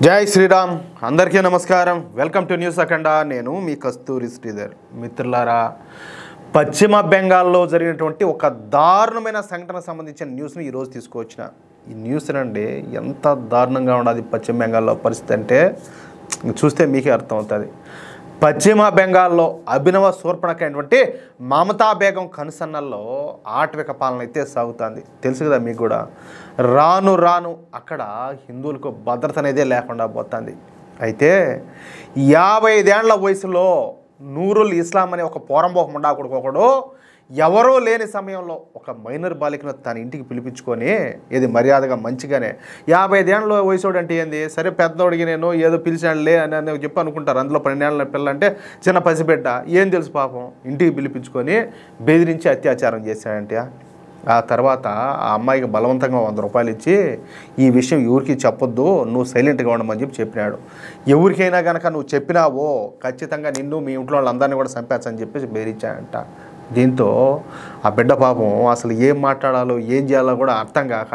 జై శ్రీరామ్ అందరికీ నమస్కారం. వెల్కమ్ టు న్యూస్ అఖండ. నేను మీ కస్తూరి శ్రీధర్. మిత్రులారా, పశ్చిమ బెంగాల్లో జరిగినటువంటి ఒక దారుణమైన సంఘటనకు సంబంధించిన న్యూస్ని ఈరోజు తీసుకువచ్చిన. ఈ న్యూస్ నండి ఎంత దారుణంగా ఉన్నది పశ్చిమ బెంగాల్లో పరిస్థితి అంటే చూస్తే మీకే అర్థమవుతుంది. పశ్చిమ బెంగాల్లో అభినవ శూర్పణఖ అయినటువంటి మమతా బేగం కనుసన్నల్లో ఆటవిక పాలన అయితే సాగుతుంది. తెలుసు కదా మీకు కూడా. రాను రాను అక్కడ హిందువులకు భద్రత అనేదే లేకుండా పోతుంది. అయితే 55 ఏళ్ల వయసులో నూరుల్ ఇస్లాం అనే ఒక పోరంబోహం ఉండాకుడుకోకడు ఎవరో లేని సమయంలో ఒక మైనర్ బాలికను తన ఇంటికి పిలిపించుకొని ఇది మర్యాదగా మంచిగానే 55 ఏళ్ళ వయసుడు అంటే ఏంది, సరే పెద్దోడికి నేను ఏదో పిలిచానులే అని చెప్పి అనుకుంటారు. అందులో 12 ఏళ్ళ పిల్ల అంటే చిన్న పసిబిడ్డ, ఏం తెలుసు పాపం. ఇంటికి పిలిపించుకొని బెదిరించి అత్యాచారం చేశాడంటే ఆ తర్వాత ఆ అమ్మాయికి బలవంతంగా 100 రూపాయలు ఇచ్చి ఈ విషయం ఎవరికి చెప్పొద్దు, నువ్వు సైలెంట్గా ఉండమని చెప్పినాడు. ఎవరికైనా కనుక నువ్వు చెప్పినావో ఖచ్చితంగా నిన్ను మీ ఇంట్లో వాళ్ళందరినీ కూడా చంపేచ్చని చెప్పేసి బెదిరించాడంట. దీంతో ఆ బిడ్డ పాపం అసలు ఏం మాట్లాడాలో ఏం చేయాలో కూడా అర్థం కాక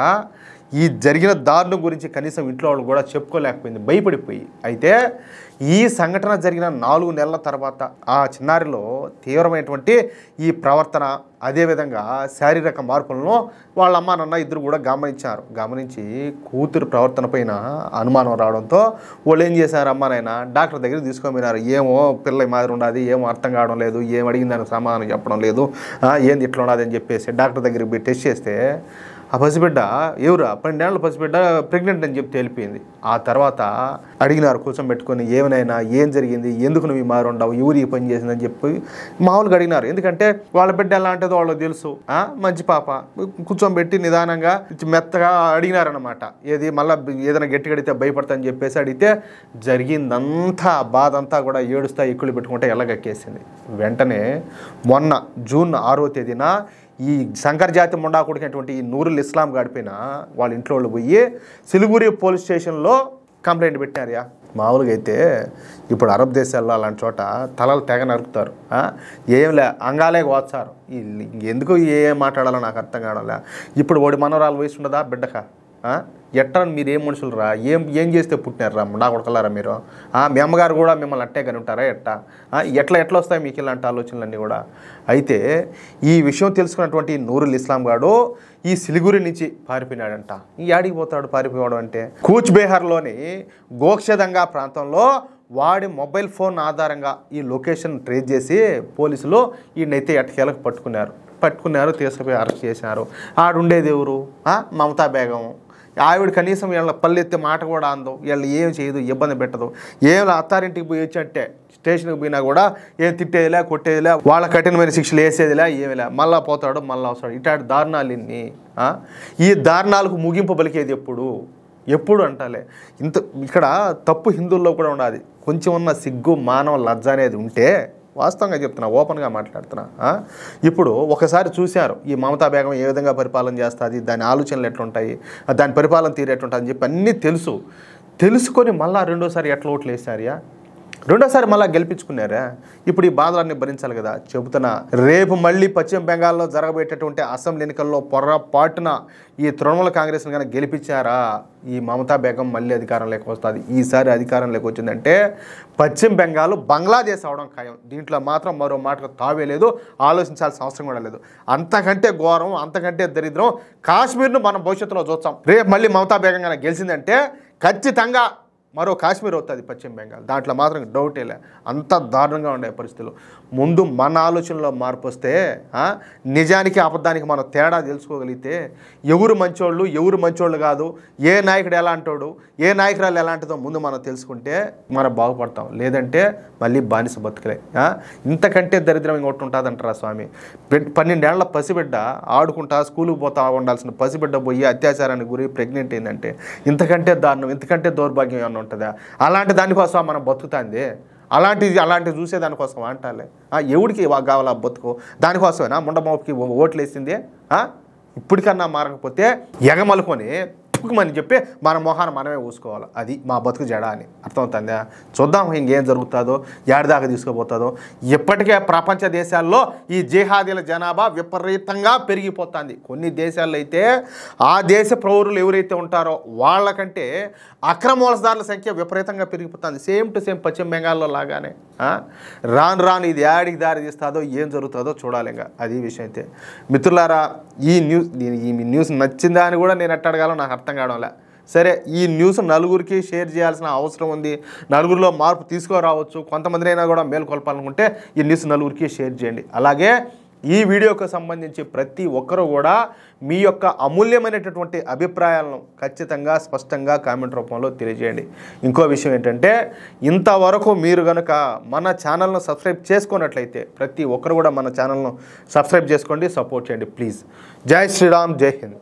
ఈ జరిగిన దారుణం గురించి కనీసం ఇంట్లో వాళ్ళు కూడా చెప్పుకోలేకపోయింది, భయపడిపోయి. అయితే ఈ సంఘటన జరిగిన 4 నెలల తర్వాత ఆ చిన్నారిలో తీవ్రమైనటువంటి ఈ ప్రవర్తన, అదేవిధంగా శారీరక మార్పులను వాళ్ళ అమ్మ నాన్న ఇద్దరు కూడా గమనించి కూతురు ప్రవర్తన పైన అనుమానం రావడంతో వాళ్ళు ఏం చేశారు, అమ్మ నాయన డాక్టర్ దగ్గర తీసుకొని ఏమో పిల్ల మాదిరి ఉన్నది, ఏమో అర్థం కావడం లేదు, ఏం అడిగిందని సమాధానం చెప్పడం లేదు, ఏంది ఇట్లా ఉన్నది అని చెప్పేసి డాక్టర్ దగ్గరికి పోయి టెస్ట్ చేస్తే ఆ పసిబిడ్డ ఎవరు 12 ఏళ్ళ పసిబిడ్డ ప్రెగ్నెంట్ అని చెప్పి తెలిపింది. ఆ తర్వాత అడిగినారు కూర్చోబెట్టుకొని, ఏమైనా ఏం జరిగింది, ఎందుకు నువ్వు మారు ఉండవు, ఎవరు ఈ పని చేసిందని చెప్పి మామూలుగా అడిగినారు. ఎందుకంటే వాళ్ళ బిడ్డ ఎలాంటిదో వాళ్ళకి తెలుసు. మంచి పాప కూర్చోబెట్టి నిదానంగా మెత్తగా అడిగినారనమాట. ఏది మళ్ళీ ఏదైనా గట్టిగా అడిగితే భయపడతాని చెప్పేసి అడిగితే జరిగిందంతా బాధ అంతా కూడా ఏడుస్తా ఎక్కులు పెట్టుకుంటే ఎల్లగక్కేసింది. వెంటనే మొన్న జూన్ 6వ తేదీన ఈ శంకర్ జాతి ముండా కొడుకునేటువంటి ఈ నూరుల్ ఇస్లాం గడిపిన వాళ్ళ ఇంట్లో వాళ్ళు పోయి సిలిగురి పోలీస్ స్టేషన్లో కంప్లైంట్ పెట్టారు. మామూలుగా అయితే ఇప్పుడు అరబ్ దేశాల్లో అలాంటి చోట తలలు తెగ నరుకుతారు, ఏంలే అంగాలే కోస్తారు. ఎందుకు ఏం మాట్లాడాలో నాకు అర్థం కావడంలే. ఇప్పుడు వాడి మనవరాలు వయసు ఉండదా బిడ్డక? ఎట్లా మీరు ఏం మనుషులు రా, ఏం చేస్తే పుట్టినారు నా కొడకలారా మీరు? మీ అమ్మగారు కూడా మిమ్మల్ని అట్టే కానీ ఉంటారా ఎట్లా వస్తాయి మీకు ఇలాంటి ఆలోచనలన్నీ కూడా? అయితే ఈ విషయం తెలుసుకున్నటువంటి నూరుల్ ఇస్లాం గాడు ఈ సిలిగురి నుంచి పారిపోయినాడంట. ఈ ఆడికి పోతాడు పారిపోవడం అంటే? కూచ్ బెహార్లోని గోక్షదంగా ప్రాంతంలో వాడి మొబైల్ ఫోన్ ఆధారంగా ఈ లొకేషన్ ట్రేస్ చేసి పోలీసులు ఈయనైతే ఎట్టకేలకు పట్టుకున్నారు, తీసుకుపోయి అరెస్ట్ చేశారు. ఆడుండేది ఎవరు? మమతా బేగం. ఆవిడ కనీసం వీళ్ళ పల్లెత్తే మాట కూడా అందం, వీళ్ళు ఏం చేయదు, ఇబ్బంది పెట్టదు. ఏం అత్తారింటికి పోయి వచ్చంటే స్టేషన్కి పోయినా కూడా ఏం తిట్టేదిలే, కొట్టేదిలే, వాళ్ళ కఠినమైన శిక్షలు వేసేదిలే, ఏమిలే, మళ్ళీ పోతాడు మళ్ళీ వస్తాడు. ఇట్లాంటి దారుణాలు ఇన్ని. ఈ దారుణాలకు ముగింపు పలికేది ఎప్పుడు అంటాలే. ఇక్కడ తప్పు హిందువుల్లో కూడా ఉండాలి. కొంచెం ఉన్న సిగ్గు, మానవ లజ్జ అనేది ఉంటే, వాస్తవంగా చెప్తున్నా, ఓపెన్గా మాట్లాడుతున్నా. ఇప్పుడు ఒకసారి చూశారు ఈ మమతా బేగం ఏ విధంగా పరిపాలన చేస్తుంది, దాని ఆలోచనలు ఎట్లుంటాయి, దాని పరిపాలన తీరు ఎట్లుంటుంది అని చెప్పి అన్నీ తెలుసుకొని మళ్ళీ రెండోసారి ఎట్లా ఓట్లు వేసారు, రెండోసారి మళ్ళీ గెలిపించుకున్నారా. ఇప్పుడు ఈ బాధలన్నీ భరించాలి కదా. చెబుతున్నా, రేపు మళ్ళీ పశ్చిమ బెంగాల్లో జరగబోయేటటువంటి అసెంబ్లీ ఎన్నికల్లో పొరపాటున ఈ తృణమూల కాంగ్రెస్ని కానీ గెలిపించారా, ఈ మమతా బేగం మళ్ళీ అధికారంలోకి వస్తుంది. ఈసారి అధికారంలోకి వచ్చిందంటే పశ్చిమ బెంగాల్ బంగ్లాదేశ్ అవడం ఖాయం. దీంట్లో మాత్రం మరో మాటకు తావే లేదు, ఆలోచించాల్సిన అవసరం కూడా లేదు. అంతకంటే ఘోరం, అంతకంటే దరిద్రం కాశ్మీర్ను మనం భవిష్యత్తులో చూస్తాం. రేపు మళ్ళీ మమతా బేగం కానీ గెలిచిందంటే ఖచ్చితంగా మరో కాశ్మీర్ అవుతుంది పశ్చిమ బెంగాల్. దాంట్లో మాత్రం డౌటే లే. అంత దారుణంగా ఉండే పరిస్థితులు. ముందు మన ఆలోచనలో మార్పు వస్తే, నిజానికి అబద్ధానికి మనం తేడా తెలుసుకోగలిగితే, ఎవరు మంచోళ్ళు కాదు, ఏ నాయకుడు ఎలాంటోడు, ఏ నాయకురాలు ఎలాంటిదో ముందు మనం తెలుసుకుంటే మనం బాగుపడతాం. లేదంటే మళ్ళీ బానిస బతుకులే. ఇంతకంటే దరిద్రం ఇంకొకటి ఉంటుంది అంటారా స్వామి. 12 ఏళ్ల పసిబిడ్డ ఆడుకుంటా స్కూల్కి పోతా ఉండాల్సిన పసిబిడ్డ పోయి అత్యాచారానికి గురి ప్రెగ్నెంట్ అయిందంటే ఇంతకంటే దారుణం, ఇంతకంటే దౌర్భాగ్యం ఏమన్నా ఉంటుందా? అలాంటి దానికోసం మనం బతుకుతుంది. అలాంటివి చూసే దానికోసం అంటాలే. ఎవడికి కావాలా బతుకు? దానికోసమేనా ముండమోపుకి ఓట్లు వేసింది? ఇప్పటికన్నా మారకపోతే ఎగమలుకొని గెలుపుకుమని చెప్పి మన మొహాన మనమే ఊసుకోవాలి. అది మా బతుకు జడ అని అర్థమవుతుందా? చూద్దాం ఇంకేం జరుగుతుందో, ఏడాదాకా తీసుకుపోతుందో. ఇప్పటికే ప్రపంచ దేశాల్లో ఈ జిహాదీల జనాభా విపరీతంగా పెరిగిపోతుంది. కొన్ని దేశాల్లో అయితే ఆ దేశ పౌరులు ఎవరైతే ఉంటారో వాళ్ళకంటే అక్రమవలసదారుల సంఖ్య విపరీతంగా పెరిగిపోతుంది. సేమ్ టు సేమ్ పశ్చిమ బెంగాల్లో లాగానే. రాను ఇది యాడికి దారి తీస్తుందో, ఏం జరుగుతుందో చూడాలి. ఇంకా అది విషయం అయితే మిత్రులారా, ఈ న్యూస్ నచ్చిందా అని కూడా నేను ఎట్టడగాలో నాకు అర్థం కావడంలే. సరే, ఈ న్యూస్ నలుగురికి షేర్ చేయాల్సిన అవసరం ఉంది. నలుగురిలో మార్పు తీసుకురావచ్చు. కొంతమంది అయినా కూడా మేలుకొల్పాలనుకుంటే ఈ న్యూస్ నలుగురికి షేర్ చేయండి. అలాగే ఈ వీడియోకి సంబంధించి ప్రతి ఒక్కరూ కూడా మీ యొక్క అమూల్యమైనటువంటి అభిప్రాయాలను ఖచ్చితంగా స్పష్టంగా కామెంట్ రూపంలో తెలియజేయండి. ఇంకో విషయం ఏంటంటే, ఇంతవరకు మీరు కనుక మన ఛానల్ను సబ్స్క్రైబ్ చేసుకున్నట్లయితే ప్రతి ఒక్కరు కూడా మన ఛానల్ను సబ్స్క్రైబ్ చేసుకోండి, సపోర్ట్ చేయండి ప్లీజ్. జై శ్రీరామ్, జై హింద్.